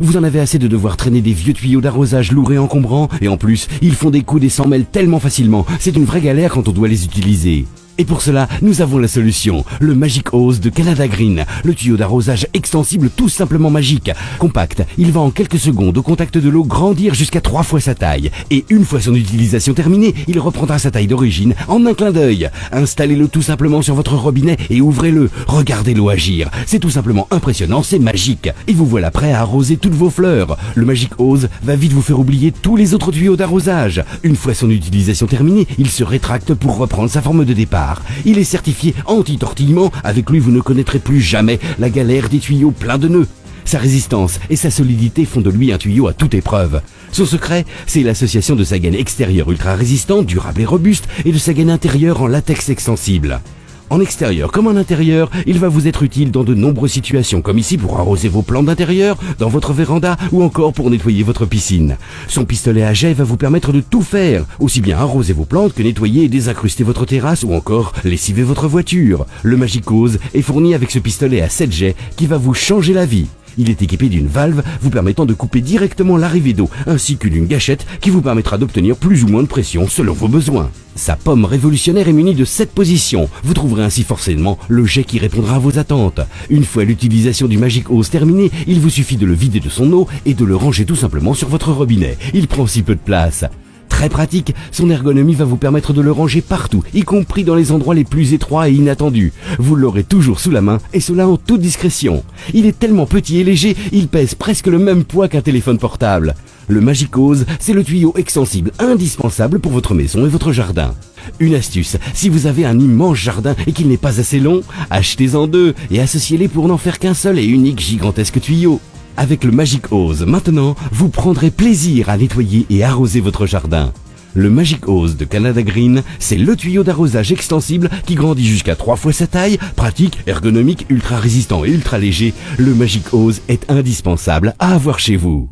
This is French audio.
Vous en avez assez de devoir traîner des vieux tuyaux d'arrosage lourds et encombrants, et en plus, ils font des coups et s'en mêlent tellement facilement, c'est une vraie galère quand on doit les utiliser. Et pour cela, nous avons la solution, le Magic Hose de Canada Green, le tuyau d'arrosage extensible tout simplement magique. Compact, il va en quelques secondes au contact de l'eau grandir jusqu'à 3 fois sa taille. Et une fois son utilisation terminée, il reprendra sa taille d'origine en un clin d'œil. Installez-le tout simplement sur votre robinet et ouvrez-le. Regardez l'eau agir. C'est tout simplement impressionnant, c'est magique. Et vous voilà prêt à arroser toutes vos fleurs. Le Magic Hose va vite vous faire oublier tous les autres tuyaux d'arrosage. Une fois son utilisation terminée, il se rétracte pour reprendre sa forme de départ. Il est certifié anti-tortillement, avec lui vous ne connaîtrez plus jamais la galère des tuyaux pleins de nœuds. Sa résistance et sa solidité font de lui un tuyau à toute épreuve. Son secret, c'est l'association de sa gaine extérieure ultra résistante, durable et robuste, et de sa gaine intérieure en latex extensible. En extérieur comme en intérieur, il va vous être utile dans de nombreuses situations, comme ici pour arroser vos plantes d'intérieur, dans votre véranda ou encore pour nettoyer votre piscine. Son pistolet à jet va vous permettre de tout faire, aussi bien arroser vos plantes que nettoyer et désincruster votre terrasse ou encore lessiver votre voiture. Le Magic Hose est fourni avec ce pistolet à 7 jets qui va vous changer la vie. Il est équipé d'une valve vous permettant de couper directement l'arrivée d'eau, ainsi que d'une gâchette qui vous permettra d'obtenir plus ou moins de pression selon vos besoins. Sa pomme révolutionnaire est munie de 7 positions. Vous trouverez ainsi forcément le jet qui répondra à vos attentes. Une fois l'utilisation du Magic Hose terminée, il vous suffit de le vider de son eau et de le ranger tout simplement sur votre robinet. Il prend si peu de place. Très pratique, son ergonomie va vous permettre de le ranger partout, y compris dans les endroits les plus étroits et inattendus. Vous l'aurez toujours sous la main, et cela en toute discrétion. Il est tellement petit et léger, il pèse presque le même poids qu'un téléphone portable. Le Magic Hose, c'est le tuyau extensible indispensable pour votre maison et votre jardin. Une astuce, si vous avez un immense jardin et qu'il n'est pas assez long, achetez-en 2 et associez-les pour n'en faire qu'un seul et unique gigantesque tuyau. Avec le Magic Hose, maintenant, vous prendrez plaisir à nettoyer et arroser votre jardin. Le Magic Hose de Canada Green, c'est le tuyau d'arrosage extensible qui grandit jusqu'à 3 fois sa taille, pratique, ergonomique, ultra résistant et ultra léger. Le Magic Hose est indispensable à avoir chez vous.